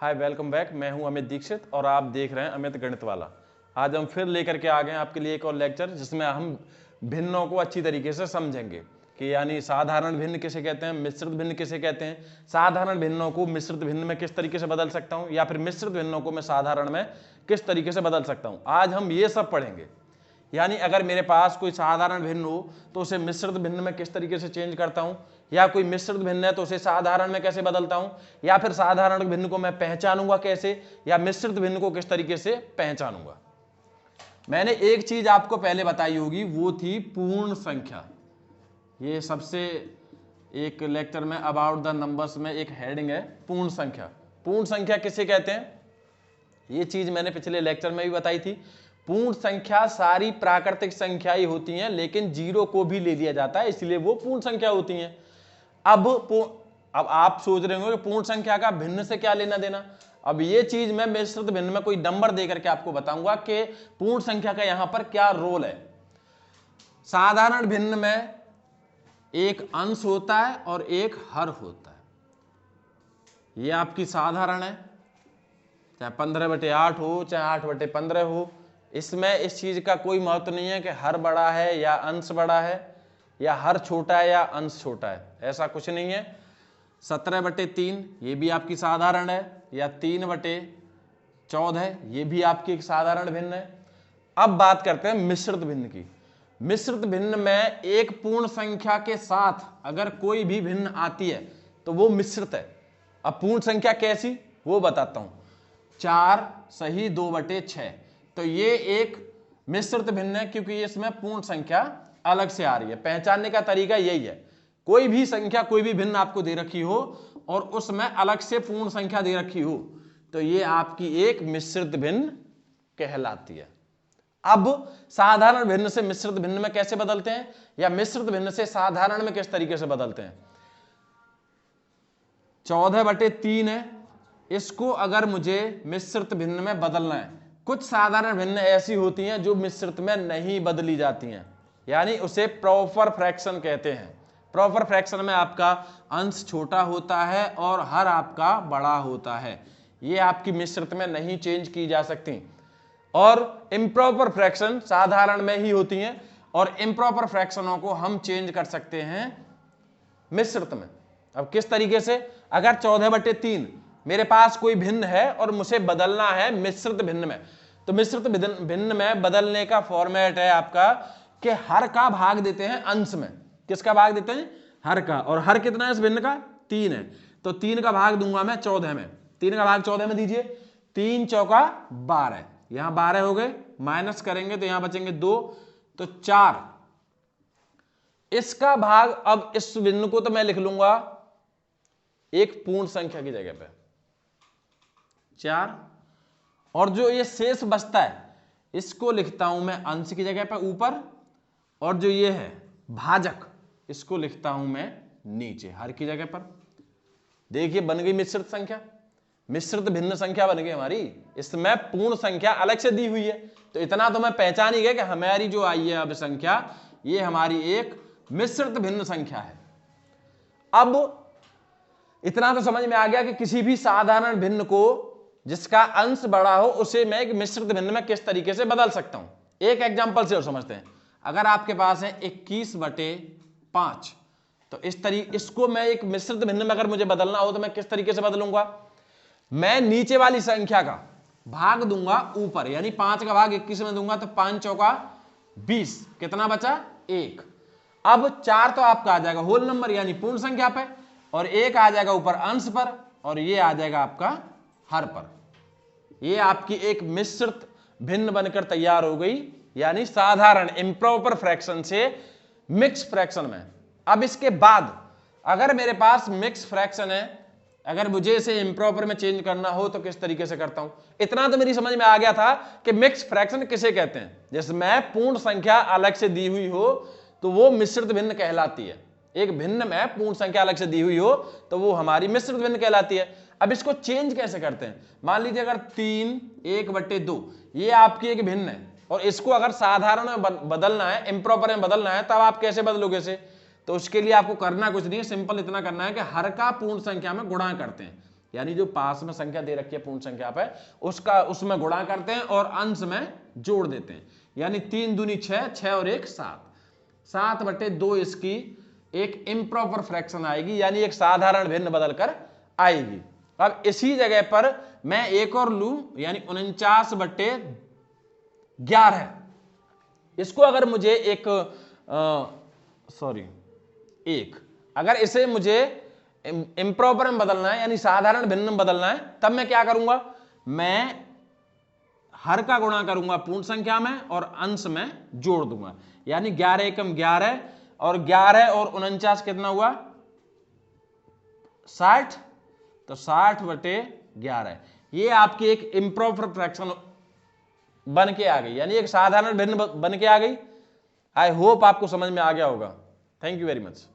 हाय, welcome back. मैं हूं अमित दीक्षित और आप देख रहे हैं अमित गणित वाला। आज हम फिर लेकर के आ गए हैं आपके लिए एक और लेक्चर, जिसमें हम भिन्नों को अच्छी तरीके से समझेंगे कि यानी साधारण भिन्न किसे कहते हैं, मिश्रित भिन्न किसे कहते हैं, साधारण भिन्नों को मिश्रित भिन्न में किस तरीके से बदल सकता हूं, या फिर मिश्रित भिन्नों को मैं साधारण में किस तरीके से बदल सकता हूं। आज हम ये सब पढ़ेंगे। यानी अगर मेरे पास कोई साधारण भिन्न हो तो उसे मिश्रित भिन्न में किस तरीके से चेंज करता हूं, या कोई मिश्रित भिन्न है तो उसे साधारण में कैसे बदलता हूं, या फिर साधारण भिन्न को मैं पहचानूंगा कैसे, या मिश्रित भिन्न को किस तरीके से पहचानूंगा। मैंने एक चीज आपको पहले बताई होगी, वो थी पूर्ण संख्या। ये सबसे एक लेक्चर में अबाउट द नंबर्स में एक हेडिंग है, पूर्ण संख्या। पूर्ण संख्या किसे कहते हैं, ये चीज मैंने पिछले लेक्चर में भी बताई थी। पूर्ण संख्या सारी प्राकृतिक संख्याएं होती हैं, लेकिन जीरो को भी ले लिया जाता है, इसलिए वो पूर्ण संख्या होती हैं। अब आप सोच रहे होंगे कि पूर्ण संख्या का भिन्न से क्या लेना देना। अब ये चीज मैं मिश्रित भिन्न में कोई नंबर देकर के आपको बताऊंगा कि पूर्ण संख्या का यहां पर क्या रोल है। साधारण भिन्न में एक अंश होता है और एक हर होता है। ये आपकी साधारण है, चाहे 15/8 हो, चाहे 8/15 हो। इसमें इस चीज का कोई महत्व नहीं है कि हर बड़ा है या अंश बड़ा है, या हर छोटा है या अंश छोटा है, ऐसा कुछ नहीं है। 17/3 ये भी आपकी साधारण है, या 3/14 ये भी आपकी एक साधारण भिन्न है। अब बात करते हैं मिश्रित भिन्न की। मिश्रित भिन्न में एक पूर्ण संख्या के साथ अगर कोई भी भिन्न आती है तो वो मिश्रित है। अब पूर्ण संख्या कैसी वो बताता हूं। 4 सही 2/6, तो ये एक मिश्रित भिन्न है, क्योंकि इसमें पूर्ण संख्या अलग से आ रही है। पहचानने का तरीका यही है, कोई भी संख्या, कोई भी भिन्न आपको दे रखी हो और उसमें अलग से पूर्ण संख्या दे रखी हो, तो ये आपकी एक मिश्रित भिन्न कहलाती है। अब साधारण भिन्न से मिश्रित भिन्न में कैसे बदलते हैं, या मिश्रित भिन्न से साधारण में किस तरीके से बदलते हैं। 14/3 है, इसको अगर मुझे मिश्रित भिन्न में बदलना है, कुछ साधारण भिन्न ऐसी होती हैं जो मिश्रित में नहीं बदली जाती हैं, यानी उसे प्रॉपर फ्रैक्शन कहते हैं। प्रॉपर फ्रैक्शन में आपका अंश छोटा होता है और हर आपका बड़ा होता है। ये आपकी मिश्रित में नहीं चेंज की जा सकती। और इम्प्रॉपर फ्रैक्शन साधारण में ही होती हैं, और इम्प्रॉपर फ्रैक्शनों को हम चेंज कर सकते हैं मिश्रित में। अब किस तरीके से, अगर 14/3 मेरे पास कोई भिन्न है और मुझे बदलना है मिश्रित भिन्न में, तो मिश्रित भिन्न में बदलने का फॉर्मेट है आपका कि हर का भाग देते हैं अंश में। किसका भाग देते हैं, हर का। और हर कितना है इस भिन्न का, 3 है, तो 3 का भाग दूंगा मैं 14 में। 3 का भाग 14 में दीजिए, 3 चौका 12, यहां 12 हो गए, माइनस करेंगे तो यहां बचेंगे 2, तो 4। इसका भाग, अब इस भिन्न को तो मैं लिख लूंगा एक पूर्ण संख्या की जगह पे 4, और जो ये शेष बचता है इसको लिखता हूं मैं अंश की जगह पे ऊपर, और जो ये है भाजक इसको लिखता हूं मैं नीचे हर की जगह पर। देखिए बन गई मिश्रित संख्या, मिश्रित भिन्न संख्या बन गई हमारी। इसमें पूर्ण संख्या अलग से दी हुई है, तो इतना तो मैं पहचान ही गया कि हमारी जो आई है अब संख्या, ये हमारी एक मिश्रित भिन्न संख्या है। अब इतना तो समझ में आ गया कि किसी भी साधारण भिन्न को जिसका अंश बड़ा हो उसे मैं एक मिश्रित भिन्न में किस तरीके से बदल सकता हूं। एक एग्जांपल से और समझते हैं। अगर आपके पास है 21/5, तो इसको मैं एक मिश्रित भिन्न में अगर मुझे बदलना हो तो मैं किस तरीके से बदलूंगा। मैं नीचे वाली संख्या का भाग दूंगा ऊपर, यानी 5 का भाग 21 में दूंगा, तो 5 चौका 20, कितना बचा 1। अब 4 तो आपका आ जाएगा होल नंबर यानी पूर्ण संख्या पे, और 1 आ जाएगा ऊपर अंश पर, और ये आ जाएगा आपका हर पर। ये आपकी एक मिश्रित भिन्न बनकर तैयार हो गई, यानी साधारण इम्प्रॉपर फ्रैक्शन से मिक्स फ्रैक्शन में। अब इसके बाद अगर मेरे पास मिक्स फ्रैक्शन है, अगर मुझे इसे इम्प्रॉपर में चेंज करना हो तो किस तरीके से करता हूं। इतना तो मेरी समझ में आ गया था कि मिक्स फ्रैक्शन किसे कहते हैं। जिसमें पूर्ण संख्या अलग से दी हुई हो तो वो मिश्रित भिन्न कहलाती है। एक भिन्न में पूर्ण संख्या अलग से दी हुई हो तो वो हमारी मिश्रित भिन्न कहलाती है। अब इसको चेंज कैसे करते हैं, मान लीजिए अगर 3 1/2 ये आपकी एक भिन्न है, और इसको अगर साधारण में बदलना है, इम्प्रॉपर में बदलना है, तब आप कैसे बदलोगे इसे। तो उसके लिए आपको करना कुछ नहीं है, सिंपल इतना करना है कि हर का पूर्ण संख्या में गुणा करते हैं। यानी जो पास में संख्या दे रखी है पूर्ण संख्या पे उसमें गुणा करते हैं और अंश में जोड़ देते हैं। यानी 3 दूनी 6, 6 और 1 7, 7/2 इसकी एक इम्प्रॉपर फ्रैक्शन आएगी, यानी एक साधारण भिन्न बदल कर आएगी। अब इसी जगह पर मैं एक और लूं, यानी 49/11। इसको अगर मुझे अगर इसे मुझे इम्प्रॉपर में बदलना है, यानी साधारण भिन्न में बदलना है, तब मैं क्या करूंगा, मैं हर का गुणा करूंगा पूर्ण संख्या में और अंश में जोड़ दूंगा। यानी 11 एकम 11 और 11 और 49 कितना हुआ 60, तो 60/11 ये आपकी एक इम्प्रॉपर फ्रैक्शन बन के आ गई, यानी एक साधारण भिन्न बन के आ गई। आई होप आपको समझ में आ गया होगा। Thank you very much.